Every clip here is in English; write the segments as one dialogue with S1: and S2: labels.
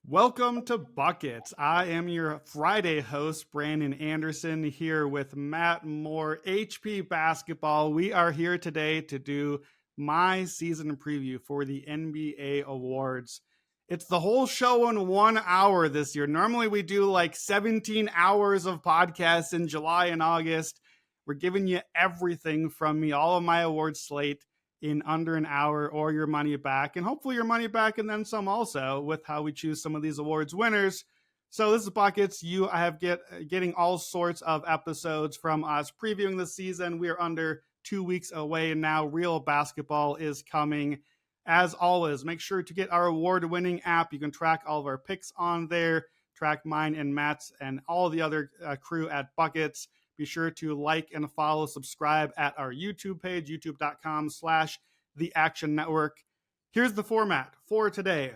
S1: Welcome to Buckets. I am your Friday host, Brandon Anderson, here with Matt Moore, HP Basketball. We are here today to do my season preview for the NBA Awards. It's the whole show in 1 hour this year. Normally we do like 17 hours of podcasts in July and August. We're giving you everything from me, all of my awards slate in under an hour, or your money back, and hopefully your money back and then some also with how we choose some of these awards winners. So this is Buckets. I have getting all sorts of episodes from us previewing the season. We are under 2 weeks away now. Real basketball is coming. As always, make sure to get our award-winning app. You can track all of our picks on there, track mine and Matt's and all the other crew at Buckets. Be sure to like and follow, subscribe at our YouTube page, youtube.com/The Action Network. Here's the format for today.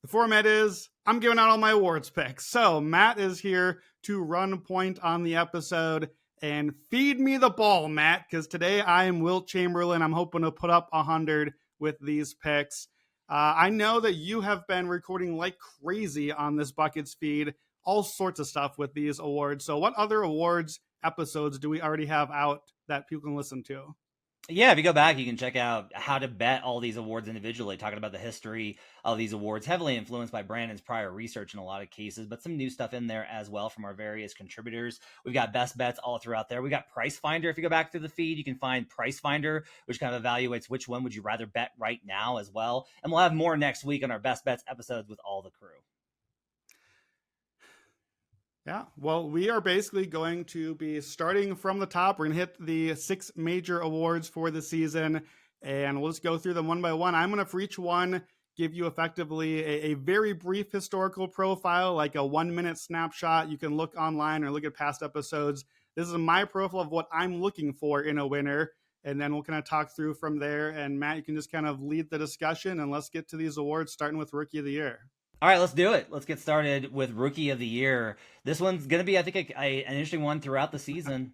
S1: The format is I'm giving out all my awards picks. So Matt is here to run point on the episode and feed me the ball, Matt, because today I am Wilt Chamberlain. I'm hoping to put up 100 with these picks. I know that you have been recording like crazy on this Buckets feed, all sorts of stuff with these awards. So what other awards episodes do we already have out that people can listen to?
S2: Yeah, if you go back, you can check out how to bet all these awards individually, talking about the history of these awards, heavily influenced by Brandon's prior research in a lot of cases, but some new stuff in there as well from our various contributors. We've got best bets all throughout there. We got Price Finder. If you go back through the feed, you can find Price Finder, which kind of evaluates which one would you rather bet right now as well. And we'll have more next week on our best bets episodes with all the crew.
S1: Yeah, well, we are basically going to be starting from the top. We're going to hit the 6 major awards for the season, and we'll just go through them one by one. I'm going to, for each one, give you effectively a very brief historical profile, like a 1-minute snapshot. You can look online or look at past episodes. This is my profile of what I'm looking for in a winner, and then we'll kind of talk through from there. And Matt, you can just kind of lead the discussion, and let's get to these awards, starting with Rookie of the Year.
S2: All right, let's do it. Let's get started with Rookie of the Year. This one's going to be, I think, an interesting one throughout the season,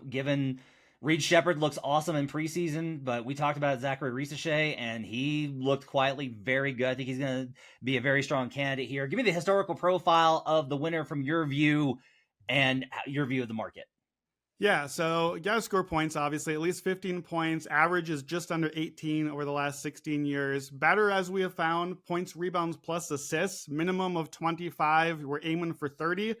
S2: given Reed Sheppard looks awesome in preseason, but we talked about Zachary Risacher, and he looked quietly very good. I think he's going to be a very strong candidate here. Give me the historical profile of the winner from your view and your view of the market.
S1: Yeah, so you got to score points, obviously, at least 15 points. Average is just under 18 over the last 16 years. Better, as we have found, points, rebounds, plus assists, minimum of 25. We're aiming for 30. I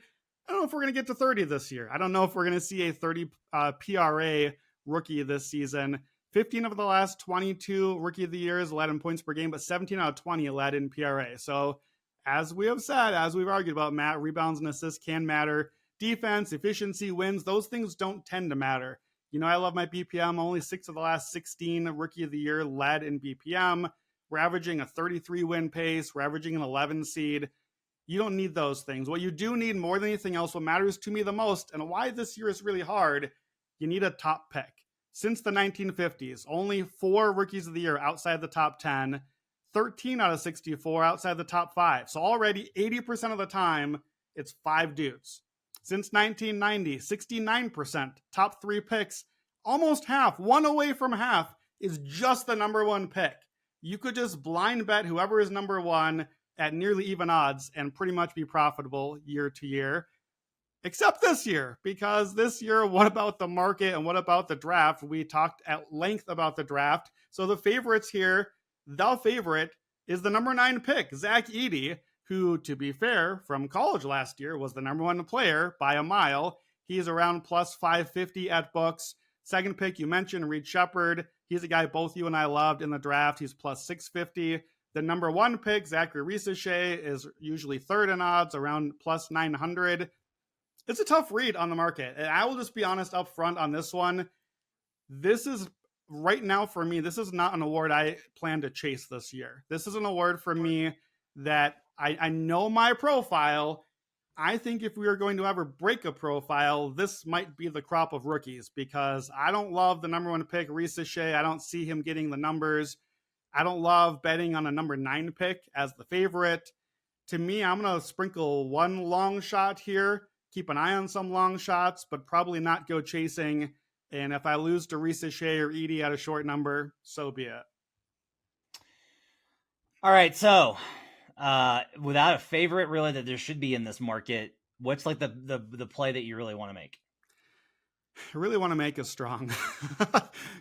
S1: don't know if we're going to get to 30 this year. I don't know if we're going to see a 30 PRA rookie this season. 15 of the last 22 Rookie of the Years led in points per game, but 17 out of 20 led in PRA. So, as we have said, as we've argued about, Matt, rebounds and assists can matter. Defense, efficiency, wins, those things don't tend to matter. You know, I love my BPM. Only 6 of the last 16 Rookie of the Year led in BPM. We're averaging a 33 win pace. We're averaging an 11 seed. You don't need those things. What you do need more than anything else, what matters to me the most, and why this year is really hard, you need a top pick. Since the 1950s, only 4 Rookies of the Year outside the top 10, 13 out of 64 outside the top 5. So already 80% of the time, it's 5 dudes. Since 1990, 69%, top 3 picks, almost half, one away from half, is just the number 1 pick. You could just blind bet whoever is number 1 at nearly even odds and pretty much be profitable year to year. Except this year, because this year, what about the market and what about the draft? We talked at length about the draft. So the favorites here, the favorite is the number 9 pick, Zach Edey, who, to be fair, from college last year was the number 1 player by a mile. He's around plus 550 at books. Second pick, you mentioned Reed Sheppard. He's a guy both you and I loved in the draft. He's plus 650. The number 1 pick, Zachary Risacher, is usually third in odds, around plus 900. It's a tough read on the market. And I will just be honest up front on this one. This is, right now for me, this is not an award I plan to chase this year. This is an award for me that I know my profile. I think if we are going to ever break a profile, this might be the crop of rookies, because I don't love the number 1 pick, Risacher. I don't see him getting the numbers. I don't love betting on a number 9 pick as the favorite. To me, I'm going to sprinkle one long shot here, keep an eye on some long shots, but probably not go chasing. And if I lose to Risacher or Edey at a short number, so be it.
S2: All right, so Without a favorite really that there should be in this market, what's like the play that you really want to make?
S1: I really want to make is strong.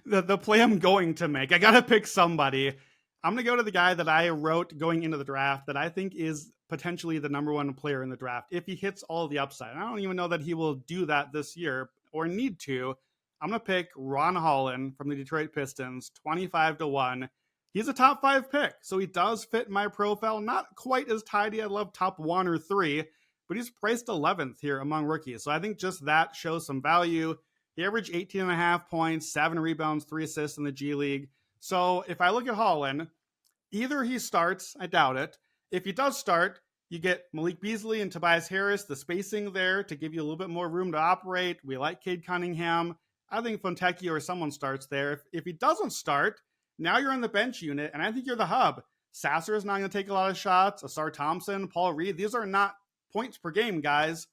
S1: The play I'm going to make, I got to pick somebody. I'm going to go to the guy that I wrote going into the draft that I think is potentially the number one player in the draft if he hits all the upside. I don't even know that he will do that this year or need to. I'm going to pick Ron Holland from the Detroit Pistons, 25-1. He's a top 5 pick, so he does fit my profile. Not quite as tidy. I'd love top 1 or 3, but he's priced 11th here among rookies. So I think just that shows some value. He averaged 18.5 points, 7 rebounds, 3 assists in the G League. So if I look at Holland, either he starts, I doubt it. If he does start, you get Malik Beasley and Tobias Harris, the spacing there to give you a little bit more room to operate. We like Cade Cunningham. I think Fontecchio or someone starts there. If he doesn't start, now you're on the bench unit, and I think you're the hub. Sasser is not going to take a lot of shots. Asar Thompson, Paul Reed, these are not points per game guys.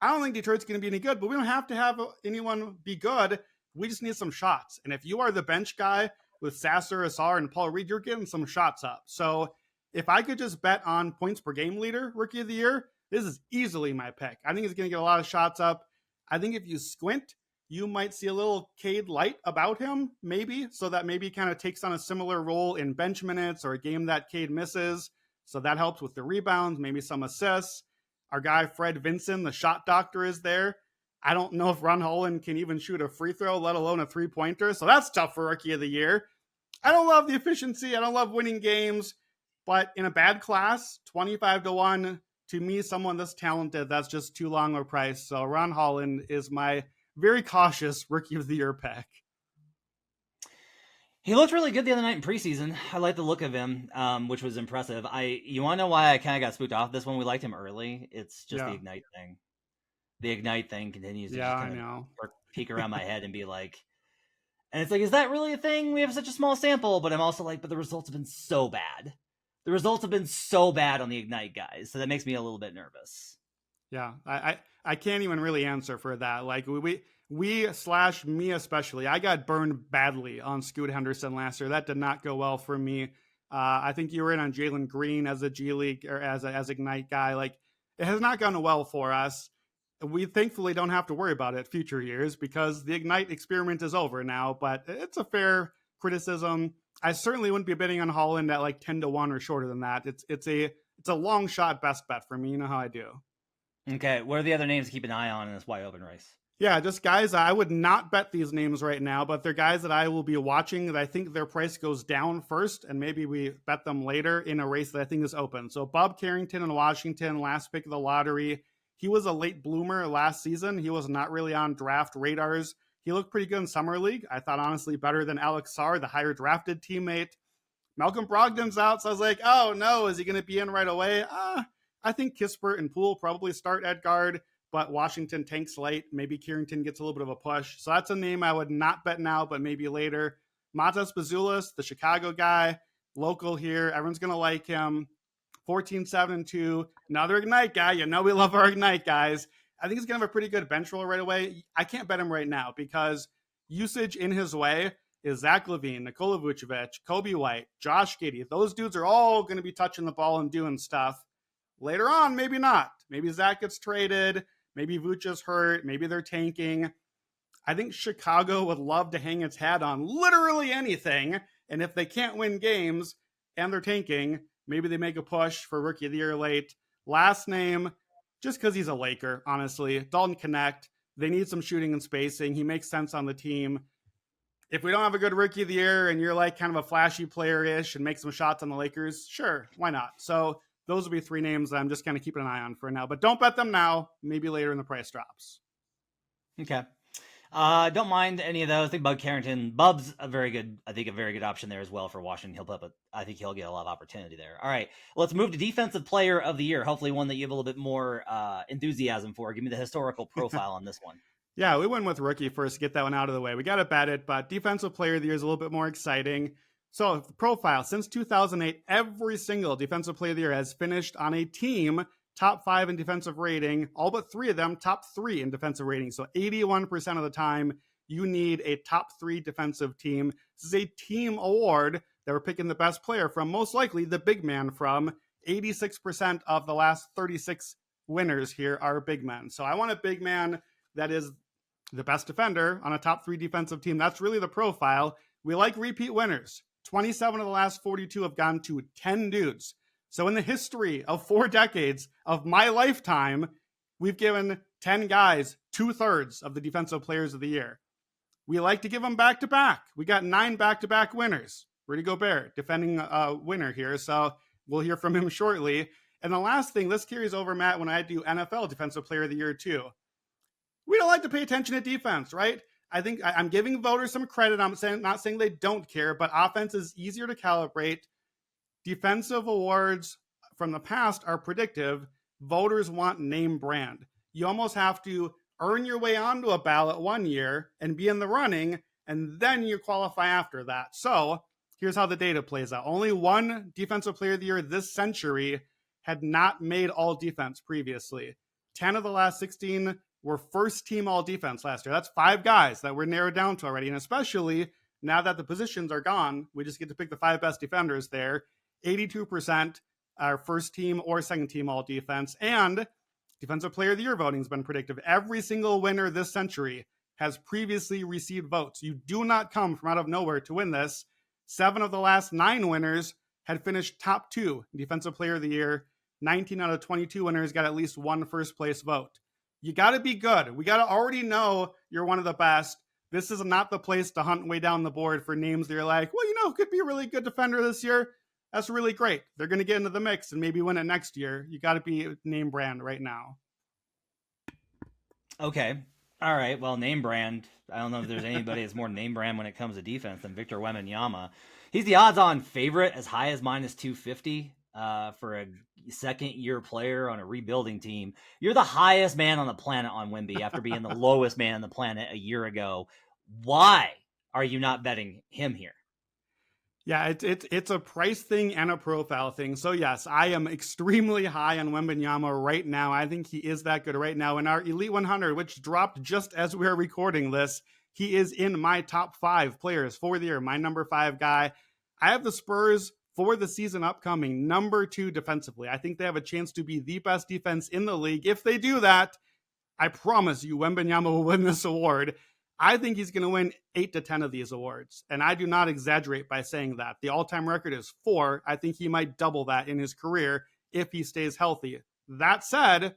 S1: I don't think Detroit's going to be any good, but we don't have to have anyone be good. We just need some shots. And if you are the bench guy with Sasser, Asar, and Paul Reed, you're getting some shots up. So if I could just bet on points per game leader, rookie of the year, this is easily my pick. I think he's going to get a lot of shots up. I think if you squint, you might see a little Cade light about him, maybe, so that maybe kind of takes on a similar role in bench minutes or a game that Cade misses. So that helps with the rebounds, maybe some assists. Our guy, Fred Vinson, the shot doctor, is there. I don't know if Ron Holland can even shoot a free throw, let alone a three-pointer. So that's tough for Rookie of the Year. I don't love the efficiency. I don't love winning games. But in a bad class, 25-1, to me, someone this talented, that's just too long of a price. So Ron Holland is my very cautious Rookie of the Year pick.
S2: He looked really good the other night in preseason. I like the look of him, which was impressive. You want to know why I kind of got spooked off this one? We liked him early. It's just the Ignite thing. The Ignite thing continues to just kind of peek around my head and be like, and it's like, is that really a thing? We have such a small sample, but I'm also like, but the results have been so bad. The results have been so bad on the Ignite guys, so that makes me a little bit nervous.
S1: Yeah, I can't even really answer for that. Like we/me especially, I got burned badly on Scoot Henderson last year. That did not go well for me. I think you were in on Jalen Green as a G League or as Ignite guy. Like it has not gone well for us. We thankfully don't have to worry about it future years because the Ignite experiment is over now. But it's a fair criticism. I certainly wouldn't be betting on Holland at like 10-1 or shorter than that. It's a long shot best bet for me. You know how I do.
S2: Okay, what are the other names to keep an eye on in this wide open race?
S1: Yeah, just guys, I would not bet these names right now, but they're guys that I will be watching that I think their price goes down first, and maybe we bet them later in a race that I think is open. So Bob Carrington in Washington, last pick of the lottery. He was a late bloomer last season. He was not really on draft radars. He looked pretty good in Summer League. I thought, honestly, better than Alex Sarr, the higher drafted teammate. Malcolm Brogdon's out, so I was like, oh, no, is he going to be in right away? I think Kispert and Poole probably start at guard, but Washington tanks late. Maybe Carrington gets a little bit of a push. So that's a name I would not bet now, but maybe later. Matas Bazulis, the Chicago guy, local here. Everyone's going to like him. 14-7-2, another Ignite guy. You know we love our Ignite guys. I think he's going to have a pretty good bench roll right away. I can't bet him right now because usage in his way is Zach LaVine, Nikola Vucevic, Kobe White, Josh Giddey. Those dudes are all going to be touching the ball and doing stuff. Later on, maybe not. Maybe Zach gets traded. Maybe Vooch is hurt. Maybe they're tanking. I think Chicago would love to hang its hat on literally anything. And if they can't win games and they're tanking, maybe they make a push for Rookie of the Year late. Last name, just because he's a Laker, honestly. Dalton Connect. They need some shooting and spacing. He makes sense on the team. If we don't have a good Rookie of the Year and you're like kind of a flashy player-ish and make some shots on the Lakers, sure, why not? So those will be three names that I'm just kind of keeping an eye on for now. But don't bet them now. Maybe later in the price drops.
S2: Okay. Don't mind any of those. I think Bub's a very good option there as well for Washington. I think he'll get a lot of opportunity there. All right, let's move to Defensive Player of the Year. Hopefully one that you have a little bit more enthusiasm for. Give me the historical profile on this one.
S1: Yeah, we went with rookie first to get that one out of the way. We got to bet it, but Defensive Player of the Year is a little bit more exciting. So the profile, since 2008, every single Defensive Player of the Year has finished on a team top 5 in defensive rating, all but 3 of them top 3 in defensive rating. So 81% of the time, you need a top 3 defensive team. This is a team award that we're picking the best player from, most likely the big man from. 86% of the last 36 winners here are big men. So I want a big man that is the best defender on a top 3 defensive team. That's really the profile. We like repeat winners. 27 of the last 42 have gone to 10 dudes. So in the history of 4 decades of my lifetime, we've given 10 guys 2/3 of the defensive players of the year. We like to give them back-to-back. We got 9 back-to-back winners. Rudy Gobert, defending winner here. So we'll hear from him shortly. And the last thing, this carries over, Matt, when I do NFL Defensive Player of the Year too. We don't like to pay attention to defense, right? I think I'm giving voters some credit. I'm not saying they don't care, but offense is easier to calibrate. Defensive awards from the past are predictive. Voters want name brand. You almost have to earn your way onto a ballot one year and be in the running, and then you qualify after that. So here's how the data plays out. Only one Defensive Player of the Year this century had not made all defense previously. 10 of the last 16 were first team all defense last year. That's 5 guys that we're narrowed down to already. And especially now that the positions are gone, we just get to pick the 5 best defenders there. 82% are first team or second team all defense. And Defensive Player of the Year voting has been predictive. Every single winner this century has previously received votes. You do not come from out of nowhere to win this. 7 of the last 9 winners had finished top 2 Defensive Player of the Year. 19 out of 22 winners got at least 1 first place vote. You got to be good. We got to already know you're one of the best. This is not the place to hunt way down the board for names that you're like, well, could be a really good defender this year. That's really great. They're going to get into the mix and maybe win it next year. You got to be name brand right now.
S2: Okay. All right. Well, name brand. I don't know if there's anybody that's more name brand when it comes to defense than Victor Wembanyama. He's the odds-on favorite, as high as -250 for a second-year player on a rebuilding team. You're the highest man on the planet on Wemby after being the lowest man on the planet a year ago. Why are you not betting him here?
S1: Yeah, it's a price thing and a profile thing. So yes, I am extremely high on Wembanyama right now. I think he is that good right now. In our Elite 100, which dropped just as we are recording this, he is in my top 5 players for the year, my number 5 guy. I have the Spurs for the season upcoming, number 2 defensively. I think they have a chance to be the best defense in the league. If they do that, I promise you Wembanyama will win this award. I think he's going to win 8 to 10 of these awards. And I do not exaggerate by saying that. The all-time record is 4. I think he might double that in his career if he stays healthy. That said,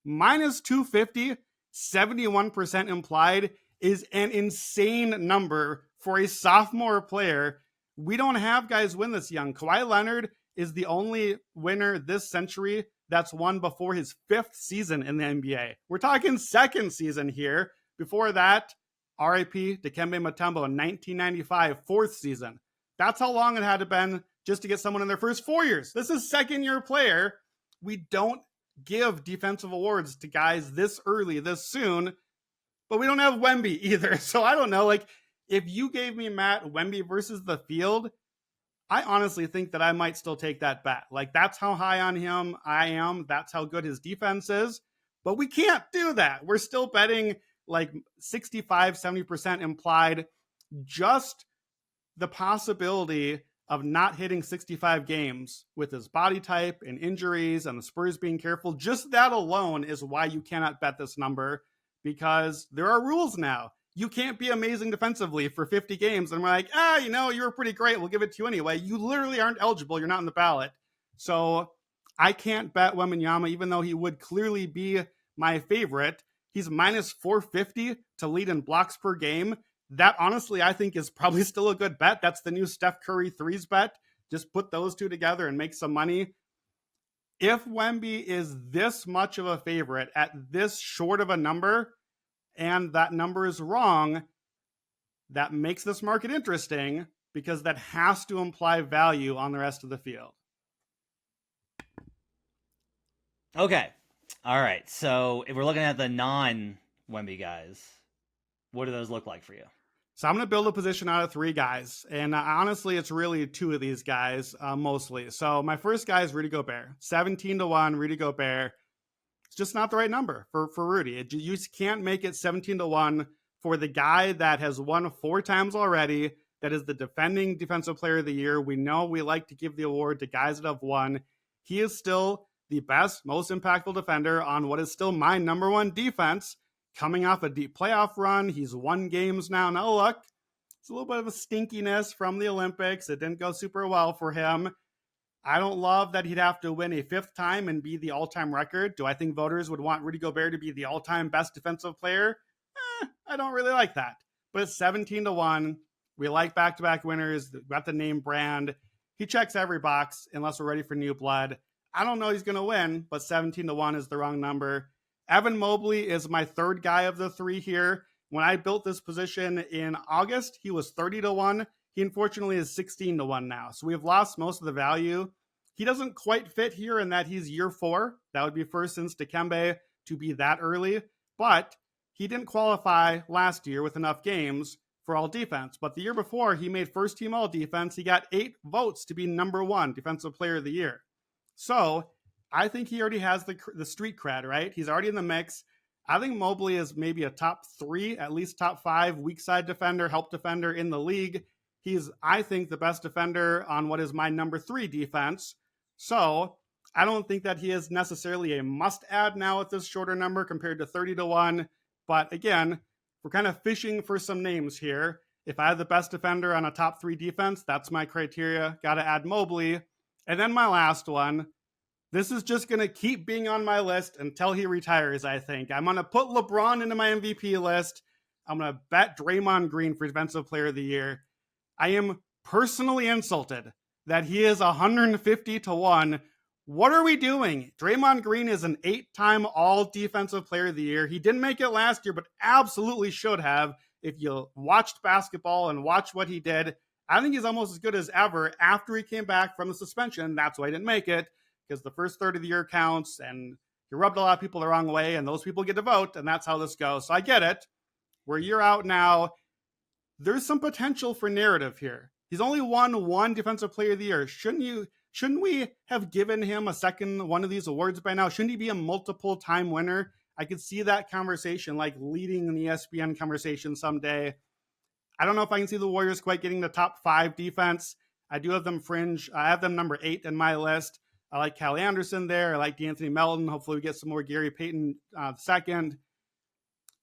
S1: -250, 71% implied is an insane number for a sophomore player. We don't have guys win this young. Kawhi Leonard is the only winner this century that's won before his 5th season in the NBA. We're talking 2nd season here. Before that, R.I.P. Dikembe Mutombo in 1995, 4th season. That's how long it had to been just to get someone in their first 4 years. This is 2nd-year player. We don't give defensive awards to guys this early, this soon, but we don't have Wemby either. So I don't know, if you gave me, Matt, Wemby versus the field, I honestly think that I might still take that bet. That's how high on him I am. That's how good his defense is. But we can't do that. We're still betting 65, 70% implied. Just the possibility of not hitting 65 games with his body type and injuries and the Spurs being careful, just that alone is why you cannot bet this number, because there are rules now. You can't be amazing defensively for 50 games. And we're like, you were pretty great. We'll give it to you anyway. You literally aren't eligible. You're not in the ballot. So I can't bet Wembanyama, even though he would clearly be my favorite. He's -450 to lead in blocks per game. That honestly, I think is probably still a good bet. That's the new Steph Curry threes bet. Just put those two together and make some money. If Wemby is this much of a favorite at this short of a number, and that number is wrong, that makes this market interesting, because that has to imply value on the rest of the field.
S2: Okay. All right. So if we're looking at the non-Wemby guys, what do those look like for you?
S1: So I'm going to build a position out of 3 guys. And honestly, it's really 2 of these guys mostly. So my first guy is Rudy Gobert. 17 to 1, Rudy Gobert. It's just not the right number for Rudy. You just can't make it 17 to 1 for the guy that has won 4 times already, that is the defending Defensive Player of the Year. We know we like to give the award to guys that have won. he is still the best, most impactful defender on what is still my number one defense. Coming off a deep playoff run, he's won games now. Now look, it's a little bit of a stinkiness from the Olympics. It didn't go super well for him. I don't love that he'd have to win a fifth time and be the all-time record. Do I think voters would want Rudy Gobert to be the all-time best defensive player? I don't really like that. But it's 17-1. We like back-to-back winners. We got the name brand. He checks every box unless we're ready for new blood. I don't know he's going to win, but 17-1 is the wrong number. Evan Mobley is my third guy of the three here. When I built this position in August, he was 30-1. He unfortunately is 16-1 now. So we have lost most of the value. He doesn't quite fit here in that he's year 4. That would be first since Dikembe to be that early. But he didn't qualify last year with enough games for all defense. But the year before, he made first team all defense. He got 8 votes to be number 1 defensive player of the year. So I think he already has the street cred, right? He's already in the mix. I think Mobley is maybe a top 3, at least top 5 weak side defender, help defender in the league. He's, I think, the best defender on what is my number 3 defense. So I don't think that he is necessarily a must add now at this shorter number compared to 30-1. But again, we're kind of fishing for some names here. If I have the best defender on a top 3 defense, that's my criteria. Got to add Mobley. And then my last one. This is just going to keep being on my list until he retires, I think. I'm going to put LeBron into my MVP list. I'm going to bet Draymond Green for Defensive Player of the Year. I am personally insulted that he is 150-1. What are we doing? Draymond Green is an 8-time All-Defensive Player of the Year. He didn't make it last year, but absolutely should have. If you watched basketball and watched what he did, I think he's almost as good as ever after he came back from the suspension. That's why he didn't make it, because the first third of the year counts, and he rubbed a lot of people the wrong way, and those people get to vote, and that's how this goes. So I get it. We're a year out now. There's some potential for narrative here. He's only won 1 Defensive Player of the Year. Shouldn't we have given him a second one of these awards by now? Shouldn't he be a multiple time winner? I could see that conversation like leading an ESPN conversation someday. I don't know if I can see the Warriors quite getting the top 5 defense. I do have them fringe. I have them number 8 in my list. I like Callie Anderson there. I like D'Anthony Melton. Hopefully we get some more Gary Payton second.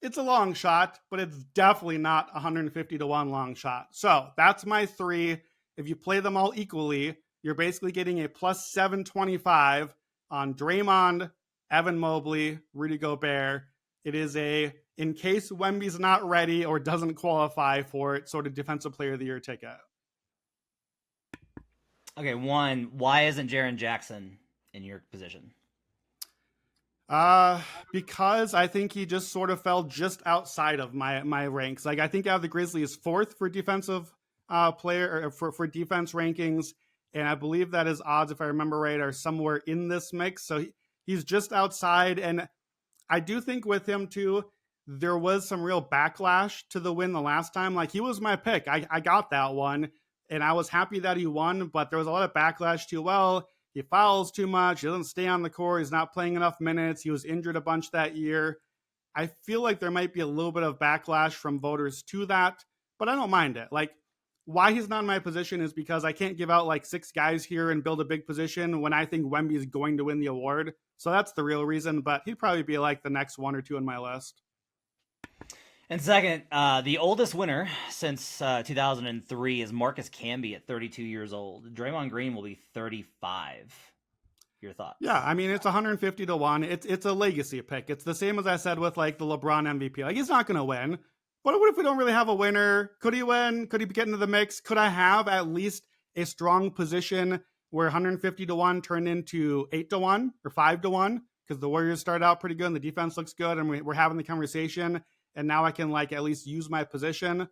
S1: It's a long shot, but it's definitely not 150-1 long shot. So that's my 3. If you play them all equally, you're basically getting a plus 725 on Draymond, Evan Mobley, Rudy Gobert. It is a, in case Wemby's not ready or doesn't qualify for it, sort of Defensive Player of the Year ticket.
S2: Okay, 1, why isn't Jaren Jackson in your position?
S1: Because I think he just sort of fell just outside of my ranks. Like I think I have the Grizzlies 4th for defensive player, or for defense rankings, and I believe that his odds, if I remember right, are somewhere in this mix. So he's just outside, and I do think with him too, there was some real backlash to the win the last time. Like he was my pick. I got that one, and I was happy that he won, but there was a lot of backlash to, well, he fouls too much. He doesn't stay on the court. He's not playing enough minutes. He was injured a bunch that year. I feel like there might be a little bit of backlash from voters to that, but I don't mind it. Like, why he's not in my position is because I can't give out like 6 guys here and build a big position when I think Wemby is going to win the award. So that's the real reason, but he'd probably be like the next 1 or 2 on my list.
S2: And second, the oldest winner since 2003 is Marcus Camby at 32 years old. Draymond Green will be 35. Your thoughts?
S1: Yeah, I mean, it's 150-1. It's a legacy pick. It's the same as I said with like the LeBron MVP. Like he's not going to win. But what if we don't really have a winner? Could he win? Could he get into the mix? Could I have at least a strong position where 150-1 turned into 8-1 or 5-1? Because the Warriors started out pretty good and the defense looks good, and we're having the conversation. And now I can like at least use my position.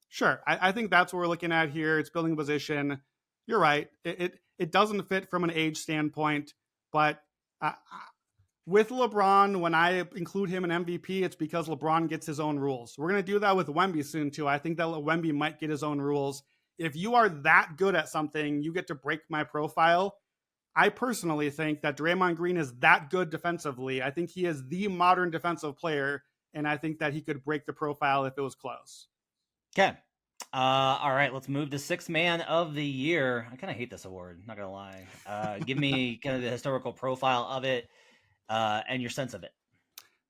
S1: Sure, I think that's what we're looking at here. It's building a position. You're right. It doesn't fit from an age standpoint, but with LeBron, when I include him in MVP, it's because LeBron gets his own rules. We're going to do that with Wemby soon too. I think that Wemby might get his own rules. If you are that good at something, you get to break my profile. I personally think that Draymond Green is that good defensively. I think he is the modern defensive player. And I think that he could break the profile if it was close.
S2: Okay. All right, let's move to sixth man of the year. I kind of hate this award, not gonna lie. Give me kind of the historical profile of it and your sense of it.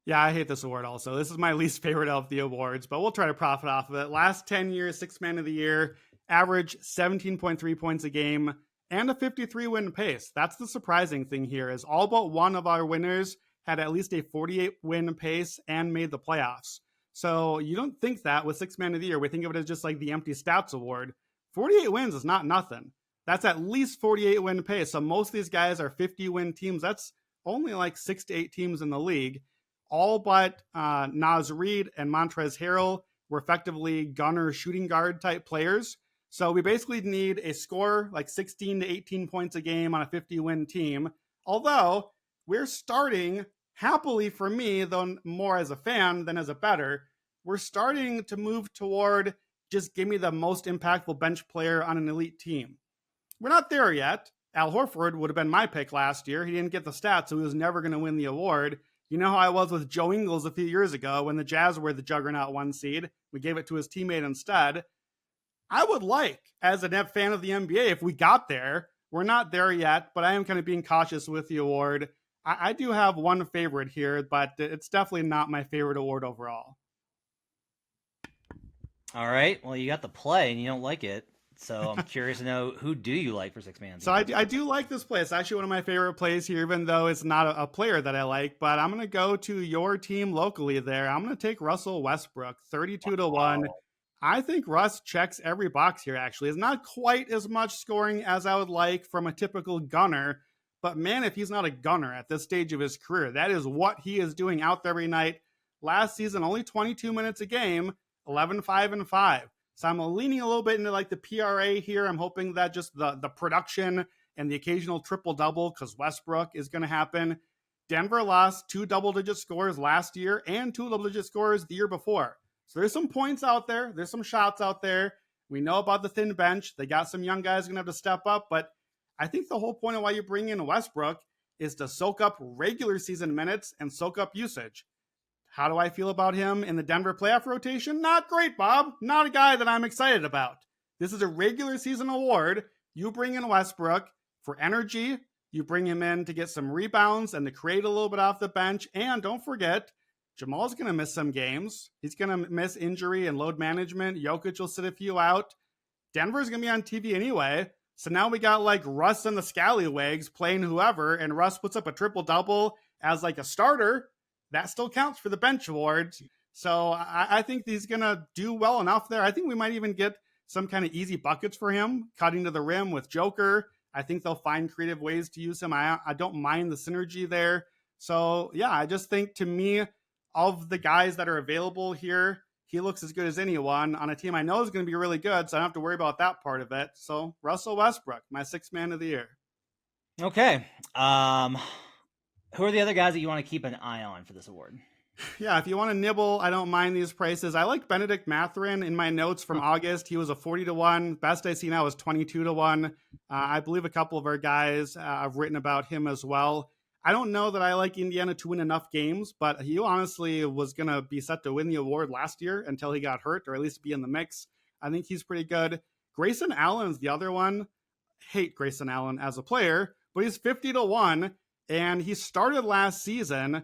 S1: Yeah, I hate this award also. This is my least favorite of the awards, but we'll try to profit off of it. Last 10 years, sixth man of the year, average 17.3 points a game, and a 53 win pace. That's the surprising thing here is all but one of our winners had at least a 48 win pace and made the playoffs. So you don't think that with sixth man of the year. We think of it as just like the empty stats award. 48 wins is not nothing. That's at least 48 win pace. So most of these guys are 50 win teams. That's only like 6 to 8 teams in the league. All but Naz Reid and Montrezl Harrell were effectively gunner shooting guard type players. So we basically need a score like 16 to 18 points a game on a 50 win team. Although we're starting, happily for me, though more as a fan than as a bettor, we're starting to move toward just give me the most impactful bench player on an elite team. We're not there yet. Al Horford would have been my pick last year. He didn't get the stats, so he was never going to win the award. You know how I was with Joe Ingles a few years ago when the Jazz were the juggernaut 1 seed. We gave it to his teammate instead. I would like, as a fan of the NBA, if we got there. We're not there yet, but I am kind of being cautious with the award. I do have one favorite here, but it's definitely not my favorite award overall.
S2: All right. Well, you got the play and you don't like it. So I'm curious to know, who do you like for sixth man?
S1: So I do like this play. It's actually one of my favorite plays here, even though it's not a player that I like. But I'm going to go to your team locally there. I'm going to take Russell Westbrook, 32 to 1. I think Russ checks every box here, actually. It's not quite as much scoring as I would like from a typical gunner. But man, if he's not a gunner at this stage of his career, that is what he is doing out there every night. Last season, only 22 minutes a game, 11, 5, and 5. So I'm leaning a little bit into like the PRA here. I'm hoping that just the production and the occasional triple-double, because Westbrook is going to happen. Denver lost 2 double-digit scores last year and 2 double-digit scores the year before. So there's some points out there. There's some shots out there. We know about the thin bench. They got some young guys going to have to step up. But I think the whole point of why you bring in Westbrook is to soak up regular season minutes and soak up usage. How do I feel about him in the Denver playoff rotation? Not great, Bob. Not a guy that I'm excited about. This is a regular season award. You bring in Westbrook for energy. You bring him in to get some rebounds and to create a little bit off the bench. And don't forget, Jamal's going to miss some games. He's going to miss injury and load management. Jokic will sit a few out. Denver's going to be on TV anyway. So now we got like Russ and the Scallywags playing whoever, and Russ puts up a triple-double as like a starter. That still counts for the bench awards. So I think he's going to do well enough there. I think we might even get some kind of easy buckets for him, cutting to the rim with Joker. I think they'll find creative ways to use him. I don't mind the synergy there. So, yeah, I just think to me, of the guys that are available here, he looks as good as anyone on a team I know is going to be really good, so I don't have to worry about that part of it. So, Russell Westbrook, my sixth man of the year.
S2: Okay. Who are the other guys that you want to keep an eye on for this award?
S1: Yeah, if you want to nibble, I don't mind these prices. I like Benedict Mathurin in my notes from August. He was a 40 to 1. Best I see now is 22 to 1. I believe a couple of our guys have written about him as well. I don't know that I like Indiana to win enough games, but he honestly was going to be set to win the award last year until he got hurt, or at least be in the mix. I think he's pretty good. Grayson Allen's the other one. Hate Grayson Allen as a player, but he's 50 to 1. And he started last season,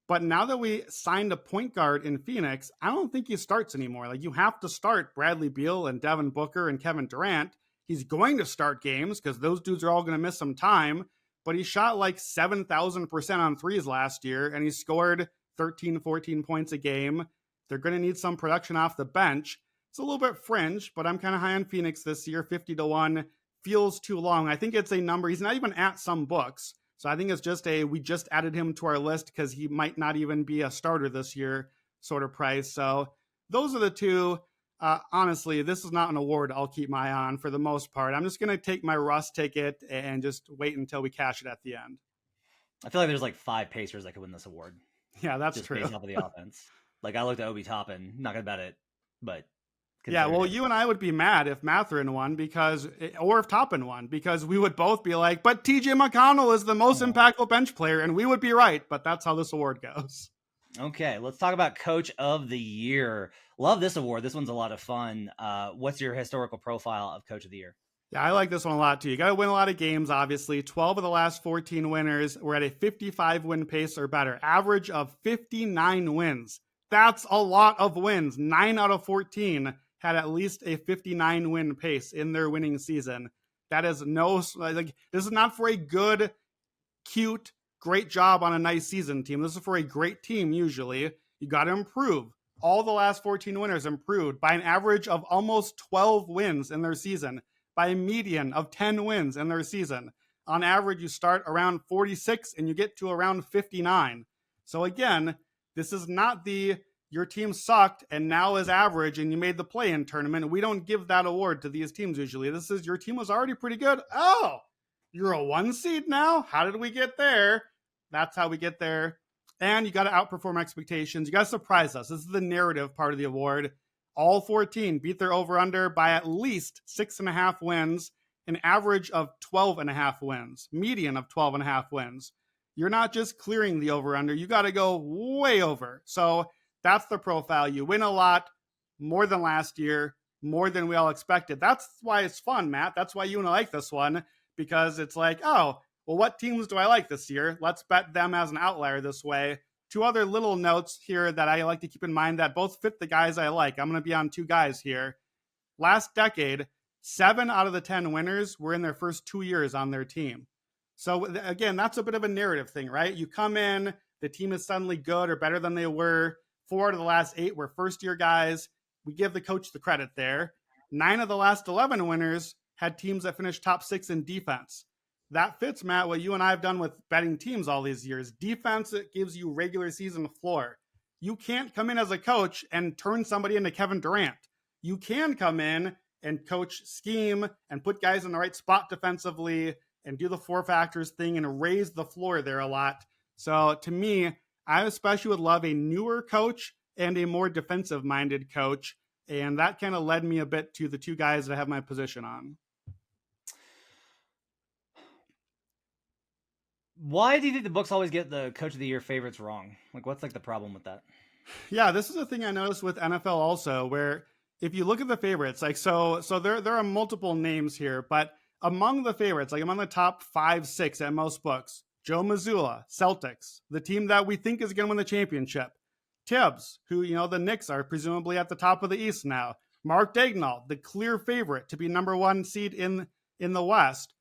S1: but now that we signed a point guard in Phoenix, I don't think he starts anymore. Like, you have to start Bradley Beal and Devin Booker and Kevin Durant. He's going to start games because those dudes are all going to miss some time, but he shot like 7,000% on threes last year, and he scored 13, 14 points a game. They're going to need some production off the bench. It's a little bit fringe, but I'm kind of high on Phoenix this year. 50 to 1 feels too long. I think it's a number. He's not even at some books. So I think it's just we just added him to our list because he might not even be a starter this year sort of price. So those are the two. Honestly, this is not an award I'll keep my eye on for the most part. I'm just going to take my Russ ticket and just wait until we cash it at the end.
S2: I feel like there's like 5 Pacers that could win this award.
S1: Yeah, that's
S2: just
S1: true.
S2: Based off of the offense. Like, I looked at Obi Toppin, not going to bet it, but.
S1: Yeah, well, you and I would be mad if Mathurin won or if Toppin won, because we would both be like, but TJ McConnell is the most impactful bench player, and we would be right, but that's how this award goes.
S2: Okay, let's talk about Coach of the Year. Love this award. This one's a lot of fun. What's your historical profile of Coach of the Year?
S1: Yeah, I like this one a lot too. You got to win a lot of games, obviously. 12 of the last 14 winners were at a 55 win pace or better, average of 59 wins. That's a lot of wins. 9 out of 14 had at least a 59 win pace in their winning season. That is this is not for a good, cute, great job on a nice season team. This is for a great team, usually. You got to improve. All the last 14 winners improved by an average of almost 12 wins in their season, by a median of 10 wins in their season. On average, you start around 46 and you get to around 59. So again, this is not your team sucked and now is average and you made the play-in tournament. We don't give that award to these teams usually. This is your team was already pretty good. Oh, you're a 1 seed now? How did we get there? That's how we get there. And you got to outperform expectations. You got to surprise us. This is the narrative part of the award. All 14 beat their over-under by at least 6.5 wins, an average of 12.5 wins, median of 12.5 wins. You're not just clearing the over-under. You got to go way over. So that's the profile. You win a lot, more than last year, more than we all expected. That's why it's fun, Matt. That's why you and I like this one, because it's like, oh, well, what teams do I like this year? Let's bet them as an outlier this way. 2 other little notes here that I like to keep in mind that both fit the guys I like. I'm going to be on 2 guys here. Last decade, 7 out of the 10 winners were in their first 2 years on their team. So again, that's a bit of a narrative thing, right? You come in, the team is suddenly good or better than they were. 4 out of the last 8 were first-year guys. We give the coach the credit there. 9 of the last 11 winners had teams that finished top 6 in defense. That fits, Matt, what you and I have done with betting teams all these years. Defense, it gives you regular season floor. You can't come in as a coach and turn somebody into Kevin Durant. You can come in and coach scheme and put guys in the right spot defensively and do the 4 factors thing and raise the floor there a lot. So to me, I especially would love a newer coach and a more defensive-minded coach. And that kind of led me a bit to the 2 guys that I have my position on.
S2: Why do you think the books always get the Coach of the Year favorites wrong? Like, what's like the problem with that?
S1: Yeah, this is a thing I noticed with NFL also, where if you look at the favorites, like so there are multiple names here, but among the favorites, like among the top 5, 6 at most books, Joe Mazzulla, Celtics, the team that we think is going to win the championship. Tibbs, who, the Knicks are presumably at the top of the East now. Mark Daigneault, the clear favorite to be number 1 seed in the West.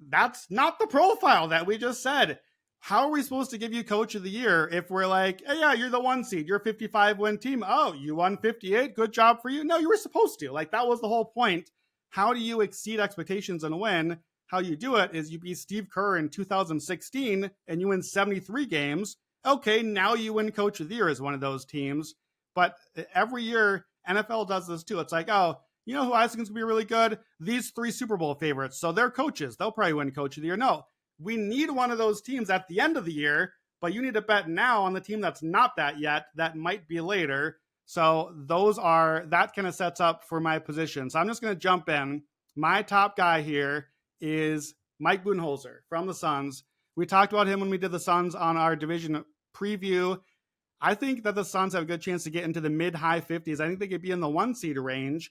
S1: That's not the profile that we just said. How are we supposed to give you Coach of the Year if we're like, hey, yeah, you're the 1 seed, you're a 55-win team. Oh, you won 58, good job for you. No, you were supposed to. Like, that was the whole point. How do you exceed expectations and win? How you do it is you beat Steve Kerr in 2016 and you win 73 games. Okay, now you win Coach of the Year as one of those teams. But every year, NFL does this too. It's like, oh, you know who I think is going to be really good? These 3 Super Bowl favorites. So they're coaches. They'll probably win Coach of the Year. No, we need one of those teams at the end of the year, but you need to bet now on the team that's not that yet. That might be later. So that kind of sets up for my position. So I'm just going to jump in. My top guy here is Mike Budenholzer from the Suns. We talked about him when we did the Suns on our division preview. I think that the Suns have a good chance to get into the mid-high 50s. I think they could be in the 1 seed range.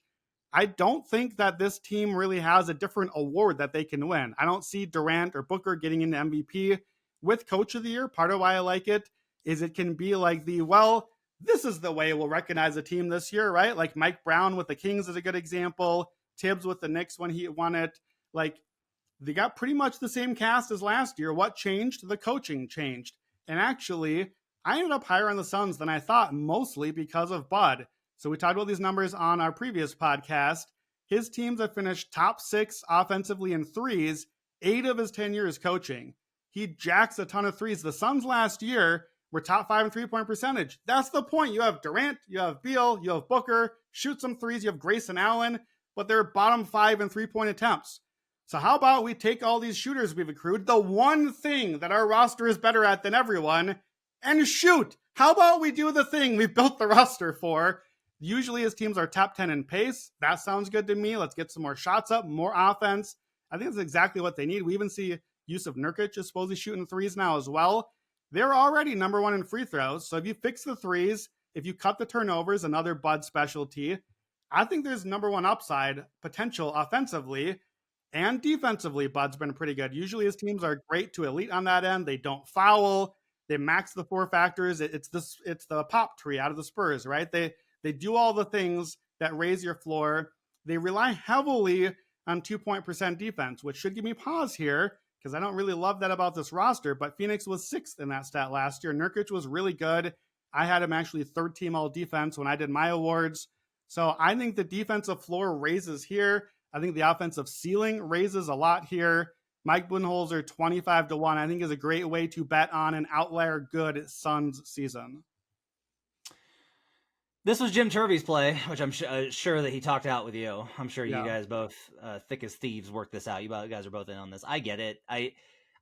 S1: I don't think that this team really has a different award that they can win. I don't see Durant or Booker getting into MVP. With Coach of the Year, part of why I like it is it can be like this is the way we'll recognize a team this year, right? Like Mike Brown with the Kings is a good example. Tibbs with the Knicks when he won it. Like, they got pretty much the same cast as last year. What changed? The coaching changed. And actually, I ended up higher on the Suns than I thought, mostly because of Bud. So we talked about these numbers on our previous podcast. His teams have finished top 6 offensively in threes, 8 of his 10 years coaching. He jacks a ton of threes. The Suns last year were top 5 in 3-point percentage. That's the point. You have Durant, you have Beal, you have Booker, shoot some threes, you have Grayson Allen, but they're bottom 5 in 3-point attempts. So how about we take all these shooters we've accrued, the one thing that our roster is better at than everyone, and shoot. How about we do the thing we've built the roster for? Usually his teams are top 10 in pace. That sounds good to me. Let's get some more shots up, more offense. I think that's exactly what they need. We even see Yusuf Nurkic is supposedly shooting threes now as well. they're already number one in free throws. So if you fix the threes, if you cut the turnovers, another Bud specialty, I think there's number one upside potential offensively and defensively. Bud's been pretty good. Usually his teams are great to elite on that end. They don't foul. They max the four factors. It's the pop tree out of the Spurs, right? They do all the things that raise your floor. They rely heavily on 2-point percent defense, which should give me pause here because I don't really love that about this roster. But Phoenix was sixth in that stat last year. Nurkic was really good. I had him actually third team all defense when I did my awards. So I think the defensive floor raises here. I think the offensive ceiling raises a lot here. Mike Budenholzer 25-1, I think, is a great way to bet on an outlier good Suns season.
S2: This was Jim Turvey's play, which I'm sure that he talked out with you. I'm sure you guys both, thick as thieves, worked this out. You guys are both in on this. I get it.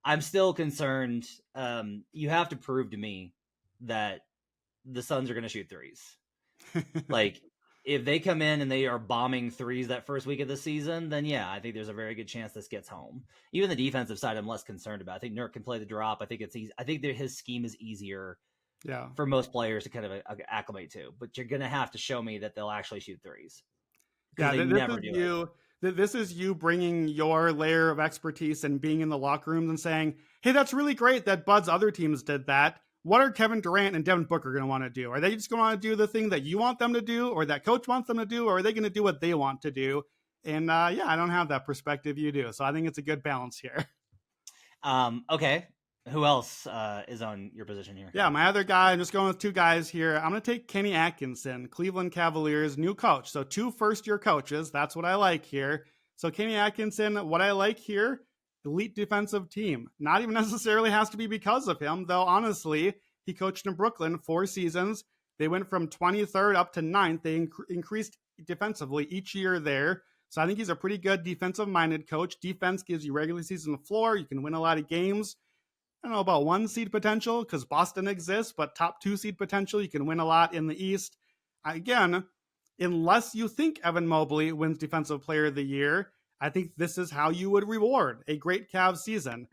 S2: I'm still concerned. You have to prove to me that the Suns are going to shoot threes. Like, if they come in and they are bombing threes that first week of the season, then yeah, I think there's a very good chance this gets home. Even the defensive side, I'm less concerned about. I think Nurk can play the drop. I think it's easy. I think that his scheme is easier for most players to kind of acclimate to. But you're going to have to show me that they'll actually shoot threes.
S1: Yeah, this is you bringing your layer of expertise and being in the locker rooms and saying, hey, that's really great that Bud's other teams did that. What are Kevin Durant and Devin Booker going to want to do? Are they just going to want to do the thing that you want them to do or that coach wants them to do? Or are they going to do what they want to do? And yeah, I don't have that perspective. You do. So I think it's a good balance here.
S2: Okay. Who else is on your position here?
S1: Yeah, my other guy, I'm just going with two guys here. I'm going to take Kenny Atkinson, Cleveland Cavaliers, new coach. So 2 first-year coaches. That's what I like here. So Kenny Atkinson, what I like here, elite defensive team. Not even necessarily has to be because of him, though honestly, he coached in Brooklyn 4 seasons. They went from 23rd up to 9th. They increased defensively each year there. So I think he's a pretty good defensive-minded coach. Defense gives you regular season floor. You can win a lot of games. I don't know about 1 seed potential because Boston exists, but top 2 seed potential. You can win a lot in the East. Again, unless you think Evan Mobley wins Defensive Player of the Year, I think this is how you would reward a great Cavs season.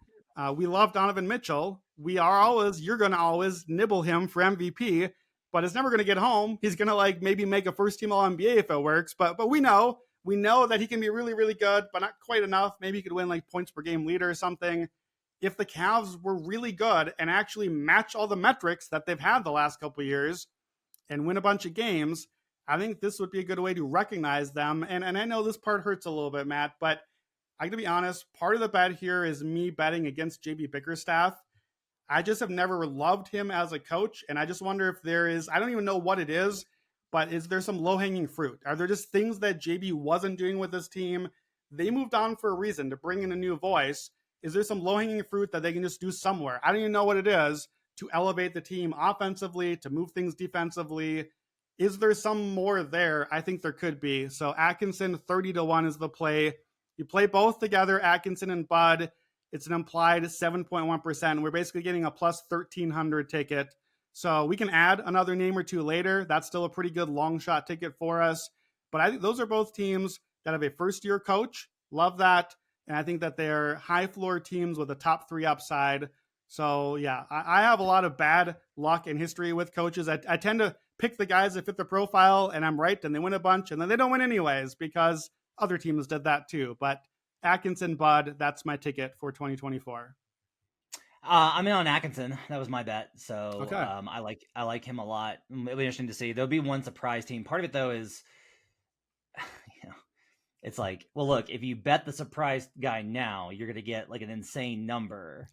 S1: We love Donovan Mitchell. You're going to always nibble him for MVP, but it's never going to get home. He's going to maybe make a first team All NBA if it works. But we know that he can be really, really good, but not quite enough. Maybe he could win points per game leader or something. If the Cavs were really good and actually match all the metrics that they've had the last couple of years and win a bunch of games, I think this would be a good way to recognize them. And I know this part hurts a little bit, Matt, but I got to be honest, part of the bet here is me betting against JB Bickerstaff. I just have never loved him as a coach. And I just wonder if I don't even know what it is, but is there some low-hanging fruit? Are there just things that JB wasn't doing with this team? They moved on for a reason, to bring in a new voice. Is there some low-hanging fruit that they can just do somewhere? I don't even know what it is to elevate the team offensively, to move things defensively. Is there some more there? I think there could be. So Atkinson, 30-1 is the play. You play both together, Atkinson and Bud. It's an implied 7.1%. We're basically getting a plus 1,300 ticket. So we can add another name or two later. That's still a pretty good long shot ticket for us. But I think those are both teams that have a first-year coach. Love that. And I think that they're high floor teams with a top 3 upside. So yeah, I have a lot of bad luck in history with coaches. I tend to pick the guys that fit the profile and I'm right and they win a bunch and then they don't win anyways because other teams did that too. But Atkinson, Bud, that's my ticket for 2024.
S2: I'm in on Atkinson. That was my bet. So
S1: okay.
S2: I like him a lot. It'll be interesting to see. There'll be one surprise team. Part of it though is, it's well, look, if you bet the surprise guy now, you're going to get an insane number.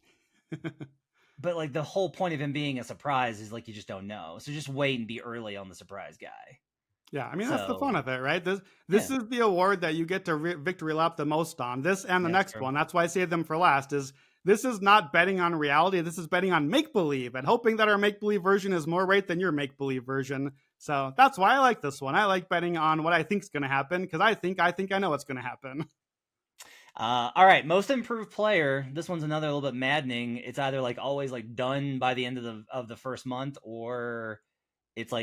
S2: But the whole point of him being a surprise is you just don't know. So just wait and be early on the surprise guy.
S1: Yeah, I mean, that's the fun of it, right? This is the award that you get to victory lap the most on. This and the next one. That's why I saved them for last. This is not betting on reality. This is betting on make-believe and hoping that our make-believe version is more right than your make-believe version. So that's why I like this one. I like betting on what I think is going to happen because I think I know what's going to happen.
S2: All right, most improved player. This one's another little bit maddening. It's either always done by the end of the first month, or it's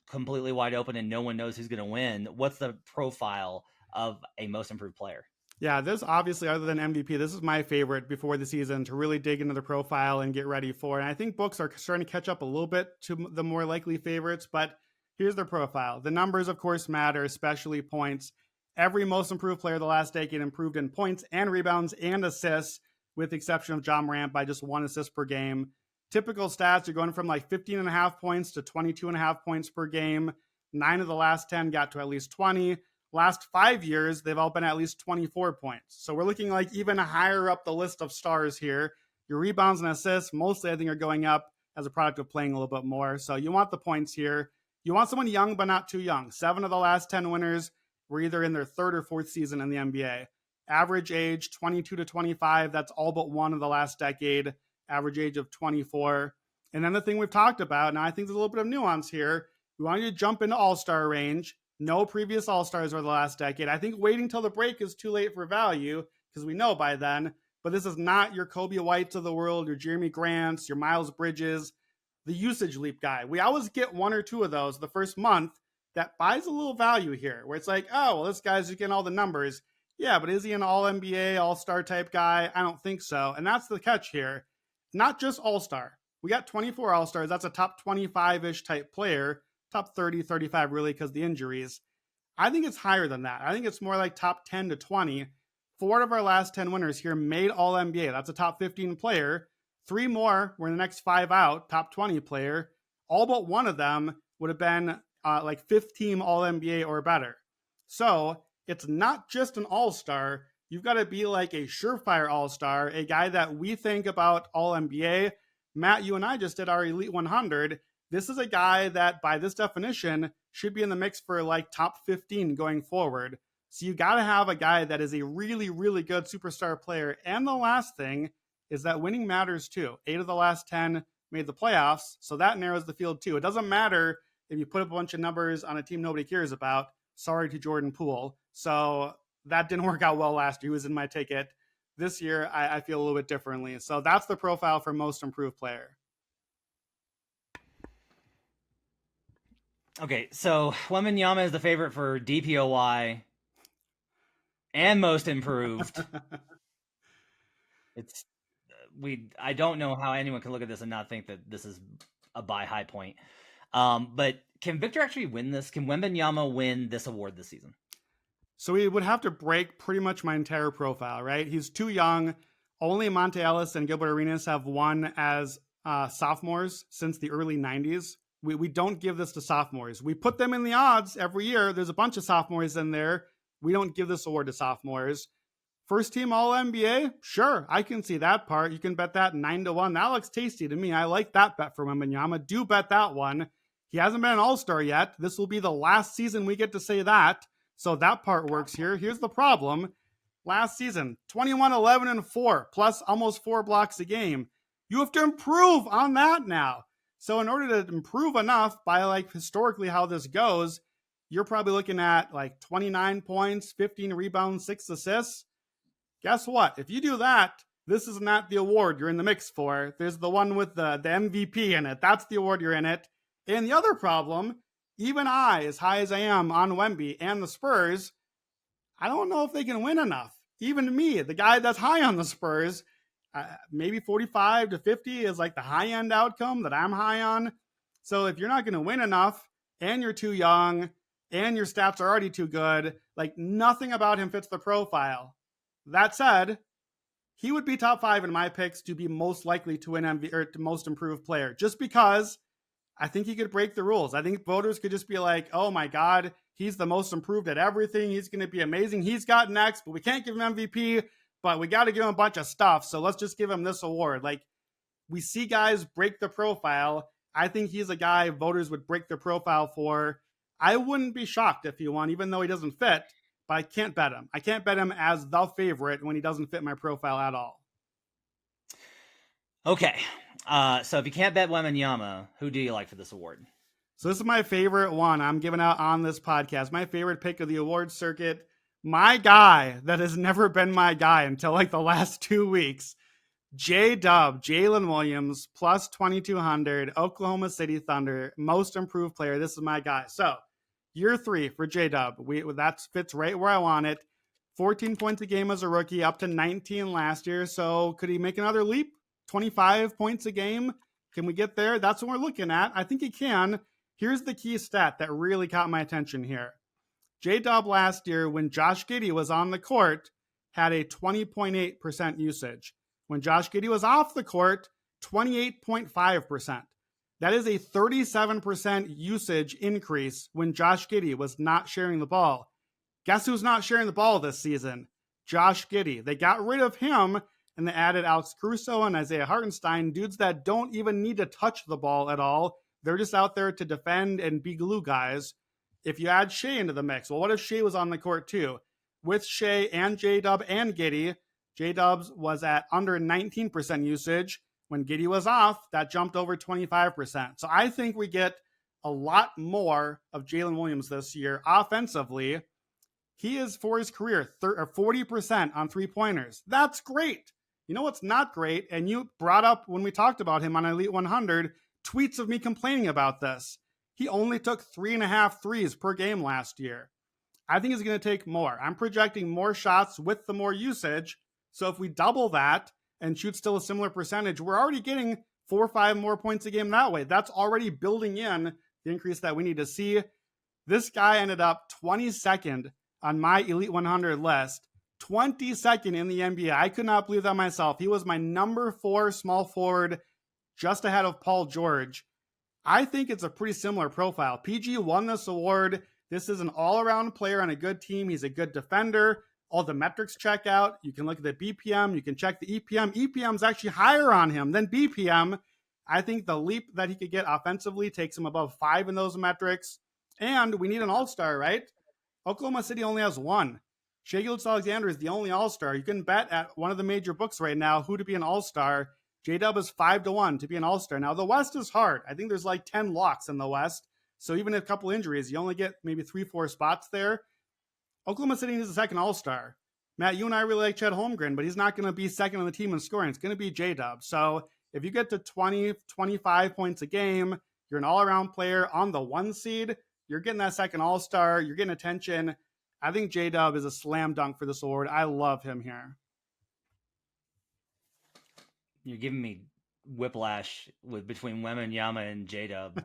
S2: completely wide open and no one knows who's going to win. What's the profile of a most improved player?
S1: Yeah, this obviously, other than MVP, this is my favorite before the season to really dig into the profile and get ready for. And I think books are starting to catch up a little bit to the more likely favorites, but here's their profile. The numbers, of course, matter, especially points. Every most improved player of the last decade improved in points and rebounds and assists, with the exception of John Morant by just 1 assist per game. Typical stats, you're going from like 15 and a half points to 22 and a half points per game. 9 of the last 10 got to at least 20. Last 5 years, they've all been at least 24 points. So we're looking like even higher up the list of stars here. Your rebounds and assists, mostly I think, are going up as a product of playing a little bit more. So you want the points here. You want someone young, but not too young. 7 of the last 10 winners were either in their 3rd or 4th season in the NBA. Average age, 22 to 25. That's all but one of the last decade. Average age of 24. And then the thing we've talked about, now I think there's a little bit of nuance here. We want you to jump into all-star range. No previous All-Stars over the last decade. I think waiting till the break is too late for value because we know by then. But this is not your Kobe Whites of the world, your Jeremy Grants, your Miles Bridges, the usage leap guy. We always get 1 or 2 of those the first month that buys a little value here, where it's like, oh, well, this guy's just getting all the numbers. Yeah, but is he an All-NBA, All-Star type guy? I don't think so. And that's the catch here. Not just All-Star. We got 24 All-Stars. That's a top 25-ish type player. Top 30, 35 really because the injuries. I think it's higher than that. I think it's more like top 10 to 20. 4 of our last 10 winners here made All-NBA. That's a top 15 player. 3 more were in the next 5 out, top 20 player. All but one of them would have been like 5th team All-NBA or better. So it's not just an All-Star. You've got to be like a surefire All-Star, a guy that we think about All-NBA. Matt, you and I just did our Elite 100. This is a guy that, by this definition, should be in the mix for like top 15 going forward. So you got to have a guy that is a really, really good superstar player. And the last thing is that winning matters too. 8 of the last 10 made the playoffs, so that narrows the field too. It doesn't matter if you put up a bunch of numbers on a team nobody cares about. Sorry to Jordan Poole. So that didn't work out well last year. He was in my ticket. This year, I feel a little bit differently. So that's the profile for most improved player.
S2: Okay, so Wembanyama is the favorite for DPOY and most improved. I don't know how anyone can look at this and not think that this is a buy high point. But can Victor actually win this? Can Wembanyama win this award this season?
S1: So he would have to break pretty much my entire profile, right? He's too young. Only Monte Ellis and Gilbert Arenas have won as sophomores since the early 90s. We don't give this to sophomores. We put them in the odds every year. There's a bunch of sophomores in there. We don't give this award to sophomores. First team All-NBA? Sure, I can see that part. You can bet that 9-1. That looks tasty to me. I like that bet for Wembanyama. Do bet that one. He hasn't been an All-Star yet. This will be the last season we get to say that. So that part works here. Here's the problem. Last season, 21, 11, and 4, plus almost 4 blocks a game. You have to improve on that now. So in order to improve enough by like historically how this goes, you're probably looking at like 29 points, 15 rebounds, 6 assists. Guess what? If you do that, this is not the award you're in the mix for. There's the one with the MVP in it. That's the award you're in it. And the other problem, even I, as high as I am on Wemby and the Spurs, I don't know if they can win enough. Even me, the guy that's high on the Spurs, maybe 45 to 50 is like the high end outcome that I'm high on. So if you're not going to win enough and you're too young and your stats are already too good, like nothing about him fits the profile. That said, he would be top 5 in my picks to be most likely to win MVP or to most improved player, just because I think he could break the rules. I think voters could just be like, oh my God, he's the most improved at everything. He's going to be amazing. He's got next, but we can't give him MVP, but we got to give him a bunch of stuff. So let's just give him this award. Like, we see guys break the profile. I think he's a guy voters would break the profile for. I wouldn't be shocked if he won, even though he doesn't fit, but I can't bet him. I can't bet him as the favorite when he doesn't fit my profile at all.
S2: Okay. So if you can't bet Wembanyama, who do you like for this award?
S1: So this is my favorite one I'm giving out on this podcast. My favorite pick of the award circuit. My guy that has never been my guy until like the last 2 weeks. J-Dub, Jalen Williams, plus 2,200, Oklahoma City Thunder, most improved player. This is my guy. So year 3 for J-Dub. That fits right where I want it. 14 points a game as a rookie, up to 19 last year. So could he make another leap? 25 points a game? Can we get there? That's what we're looking at. I think he can. Here's the key stat that really caught my attention here. J-Dub last year, when Josh Giddey was on the court, had a 20.8% usage. When Josh Giddey was off the court, 28.5%. That is a 37% usage increase when Josh Giddey was not sharing the ball. Guess who's not sharing the ball this season? Josh Giddey. They got rid of him, and they added Alex Caruso and Isaiah Hartenstein, dudes that don't even need to touch the ball at all. They're just out there to defend and be glue guys. If you add Shea into the mix, well, what if Shea was on the court too? With Shea and J-Dub and Giddey, J-Dubs was at under 19% usage. When Giddey was off, that jumped over 25%. So I think we get a lot more of Jalen Williams this year offensively. He is, for his career, 40% on three-pointers. That's great. You know what's not great? And you brought up, when we talked about him on Elite 100, tweets of me complaining about this. He only took 3.5 threes per game last year. I think he's going to take more. I'm projecting more shots with the more usage. So if we double that and shoot still a similar percentage, we're already getting 4 or 5 more points a game that way. That's already building in the increase that we need to see. This guy ended up 22nd on my Elite 100 list, 22nd in the NBA. I could not believe that myself. He was my number 4 small forward, just ahead of Paul George. I think it's a pretty similar profile. PG won this award. This is an all-around player on a good team. He's a good defender. All the metrics check out. You can look at the BPM. You can check the EPM. EPM is actually higher on him than BPM. I think the leap that he could get offensively takes him above 5 in those metrics. And we need an all-star, right? Oklahoma City only has 1. Shai Gilgeous-Alexander is the only all-star. You can bet at one of the major books right now who to be an all-star. J-Dub is 5-1 to be an all-star. Now, the West is hard. I think there's like 10 locks in the West. So even a couple injuries, you only get maybe 3-4 spots there. Oklahoma City needs a second all-star. Matt, you and I really like Chet Holmgren, but he's not going to be second on the team in scoring. It's going to be J-Dub. So if you get to 20, 25 points a game, you're an all-around player on the 1 seed, you're getting that second all-star, you're getting attention. I think J-Dub is a slam dunk for this award. I love him here.
S2: You're giving me whiplash between Wembanyama and J-Dub.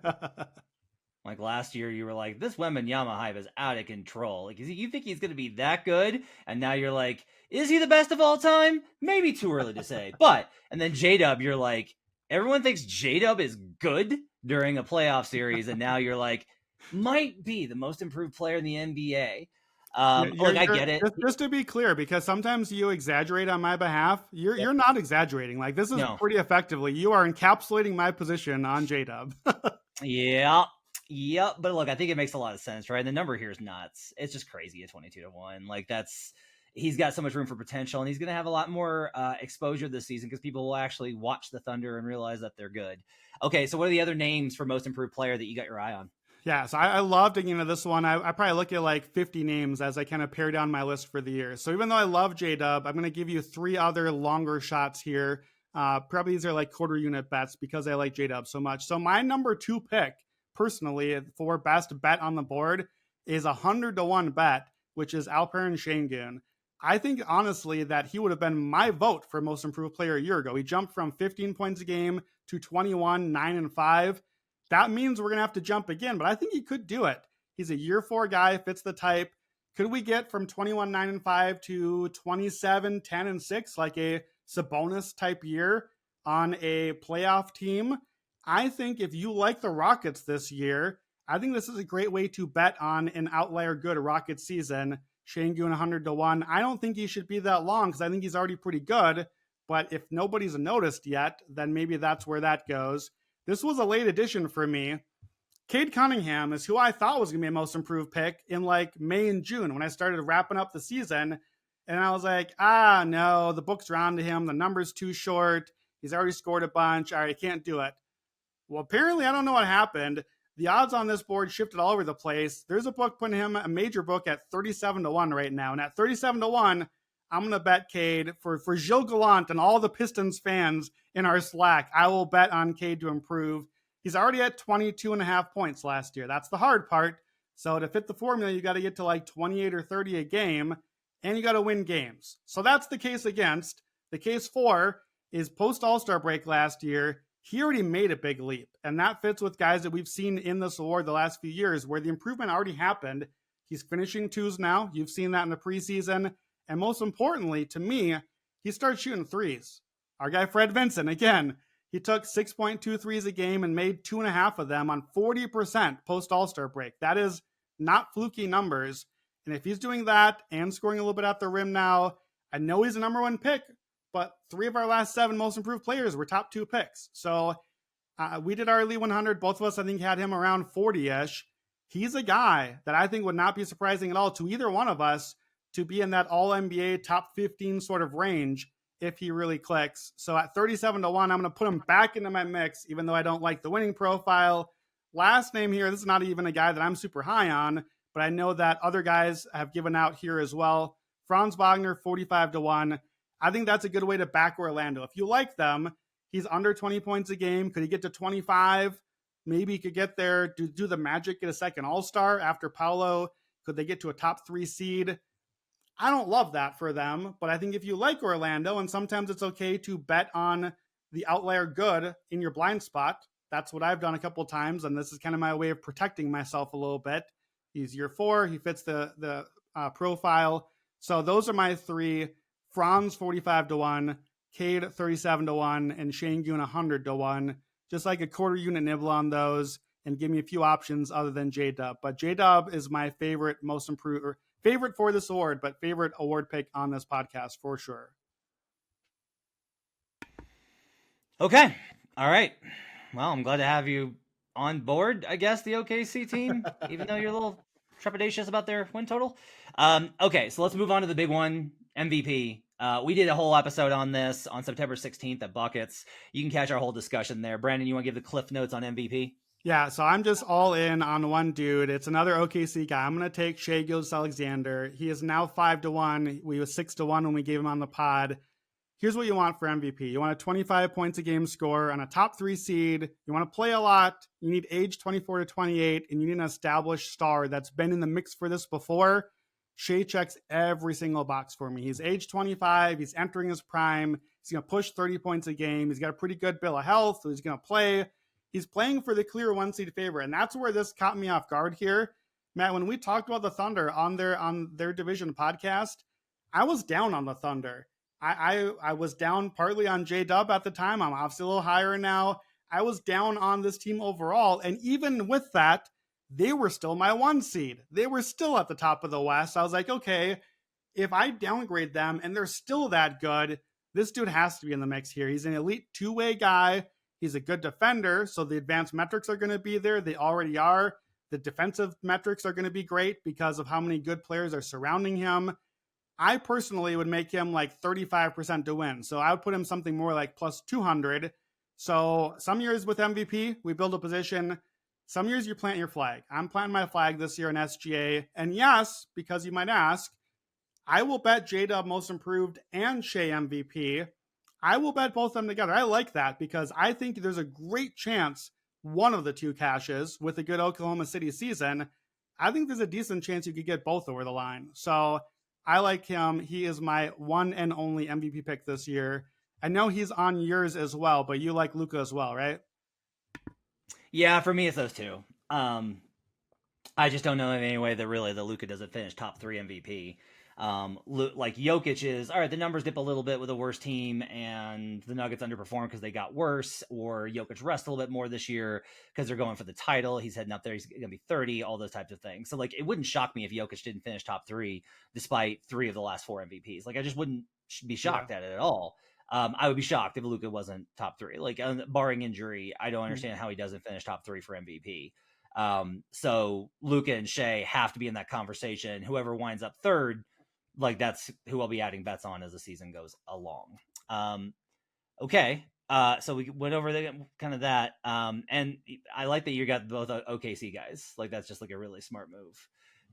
S2: Like last year, you were like, this Wembanyama hype is out of control. Like, you think he's going to be that good? And now you're like, is he the best of all time? Maybe too early to say. But, and then J-Dub, you're like, everyone thinks J-Dub is good during a playoff series. And now you're like, might be the most improved player in the NBA. I get it.
S1: Just to be clear, because sometimes you exaggerate on my behalf. You're not exaggerating. Like, this is pretty effectively. You are encapsulating my position on J-Dub.
S2: Yeah. Yep, but look, I think it makes a lot of sense, right? The number here is nuts. It's just crazy at 22-1. Like, he's got so much room for potential, and he's going to have a lot more exposure this season because people will actually watch the Thunder and realize that they're good. Okay, so what are the other names for most improved player that you got your eye on?
S1: Yeah, so I love digging into this one. I probably look at like 50 names as I kind of pare down my list for the year. So even though I love J-Dub, I'm going to give you 3 other longer shots here. Probably these are like quarter unit bets because I like J-Dub so much. So my number 2 pick, personally, for best bet on the board is 100-1 bet, which is Alperen Şengün. I think, honestly, that he would have been my vote for most improved player a year ago. He jumped from 15 points a game to 21, 9, and 5. That means we're going to have to jump again, but I think he could do it. He's a year 4 guy, fits the type. Could we get from 21, 9, and 5 to 27, 10, and 6, like a Sabonis type year on a playoff team? I think if you like the Rockets this year, I think this is a great way to bet on an outlier good Rockets season. Şengün 100-1. I don't think he should be that long because I think he's already pretty good. But if nobody's noticed yet, then maybe that's where that goes. This was a late addition for me. Cade Cunningham is who I thought was going to be a most improved pick in like May and June when I started wrapping up the season. And I was like, no, the book's around to him. The number's too short. He's already scored a bunch. All right, I can't do it. Well, apparently, I don't know what happened. The odds on this board shifted all over the place. There's a book putting him, a major book, at 37-1 right now. And at 37-1, I'm going to bet Cade for Gilles Gallant and all the Pistons fans in our Slack. I will bet on Cade to improve. He's already at 22.5 points last year. That's the hard part. So to fit the formula, you got to get to like 28 or 30 a game. and you got to win games. So that's the case against. The case for is post All-Star break last year. He already made a big leap, and that fits with guys that we've seen in this award the last few years where the improvement already happened. He's finishing twos now. You've seen that in the preseason. And most importantly, to me, he started shooting threes. Our guy Fred Vincent, again, he took 6.2 threes a game and made 2.5 of them on 40% post All-Star break. That is not fluky numbers. And if he's doing that and scoring a little bit at the rim now, I know he's a number one pick, but 3 of our last 7 most improved players were top 2 picks. So we did our Elite 100. Both of us, I think, had him around 40-ish. He's a guy that I think would not be surprising at all to either one of us to be in that All-NBA top 15 sort of range if he really clicks. So at 37-1, I'm going to put him back into my mix, even though I don't like the winning profile. Last name here, this is not even a guy that I'm super high on, but I know that other guys have given out here as well. Franz Wagner, 45-1. I think that's a good way to back Orlando. If you like them, he's under 20 points a game. Could he get to 25? Maybe he could get there. Do the Magic get a second All-Star after Paolo? Could they get to a top 3 seed? I don't love that for them, but I think if you like Orlando, and sometimes it's okay to bet on the outlier good in your blind spot. That's what I've done a couple of times, and this is kind of my way of protecting myself a little bit. He's year 4. He fits the profile. So those are my 3. Franz, 45-1. Cade, 37-1. And Shane Goon, 100-1. Just like a quarter unit nibble on those and give me a few options other than J-Dub. But J-Dub is my favorite, most improved, or favorite for this award, but favorite award pick on this podcast for sure.
S2: Okay. All right. Well, I'm glad to have you on board, I guess, the OKC team, even though you're a little trepidatious about their win total. Okay, so let's move on to the big one, MVP. We did a whole episode on this on September 16th at Buckets. You can catch our whole discussion there. Brandon, you want to give the cliff notes on MVP?
S1: Yeah, so I'm just all in on one dude. It's another OKC guy. I'm going to take Shai Gilgeous-Alexander. He is now 5-1. We was 6-1 when we gave him on the pod. Here's what you want for MVP. You want a 25 points a game score on a top 3 seed. You want to play a lot. You need age 24 to 28, and you need an established star that's been in the mix for this before. Shai checks every single box for me. He's age 25. He's entering his prime. He's going to push 30 points a game. He's got a pretty good bill of health, so he's going to play. He's playing for the clear 1 seed favorite, and that's where this caught me off guard here. Matt, when we talked about the Thunder on their division podcast, I was down on the Thunder. I was down partly on J-Dub at the time. I'm obviously a little higher now. I was down on this team overall, and even with that, they were still my 1 seed. They were still at the top of the West. I was like, okay, if I downgrade them and they're still that good, this dude has to be in the mix here. He's an elite 2-way guy. He's a good defender, so the advanced metrics are going to be there. They already are. The defensive metrics are going to be great because of how many good players are surrounding him. I personally would make him like 35% to win. So I would put him something more like plus 200. So some years with MVP, we build a position. Some years you plant your flag. I'm planting my flag this year in SGA. And yes, because you might ask, I will bet J-Dub most improved and Shai MVP. I will bet both of them together. I like that because I think there's a great chance one of the 2 cashes with a good Oklahoma City season. I think there's a decent chance you could get both over the line. So I like him. He is my one and only MVP pick this year. I know he's on yours as well, but you like Luka as well, right?
S2: Yeah, for me, it's those 2. I just don't know in any way that Luka doesn't finish top 3 MVP. Like Jokic is, all right, the numbers dip a little bit with a worse team and the Nuggets underperform because they got worse, or Jokic rests a little bit more this year because they're going for the title. He's heading up there. He's going to be 30, all those types of things. So like, it wouldn't shock me if Jokic didn't finish top 3 despite 3 of the last 4 MVPs. Like, I just wouldn't be shocked at it at all. I would be shocked if Luka wasn't top 3, like barring injury. I don't understand how he doesn't finish top 3 for MVP. So Luka and Shai have to be in that conversation. Whoever winds up third, like, that's who I'll be adding bets on as the season goes along. Okay. So we went over kind of that. And I like that you got both OKC guys. Like, that's just like a really smart move.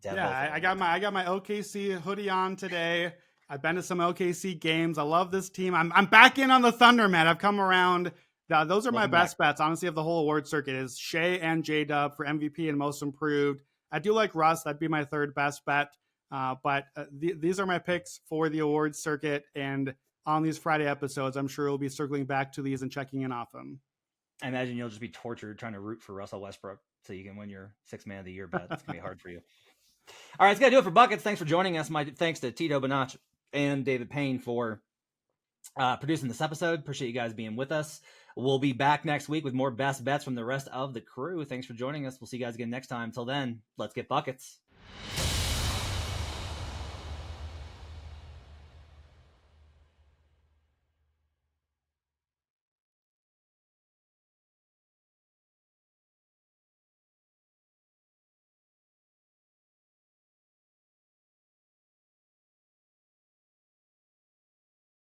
S1: Yeah, I got my OKC hoodie on today. I've been to some OKC games. I love this team. I'm back in on the Thunder, man. I've come around. Those are my best bets, honestly, of the whole award circuit is Shai and J-Dub for MVP and most improved. I do like Russ. That'd be my third best bet. These are my picks for the awards circuit, and on these Friday episodes, I'm sure we'll be circling back to these and checking in often.
S2: I imagine you'll just be tortured trying to root for Russell Westbrook so you can win your 6th Man of the Year bet. It's going to be hard for you. All right, it's going to do it for Buckets. Thanks for joining us. My thanks to Tito Bonach and David Payne for producing this episode. Appreciate you guys being with us. We'll be back next week with more best bets from the rest of the crew. Thanks for joining us. We'll see you guys again next time. Till then, let's get buckets.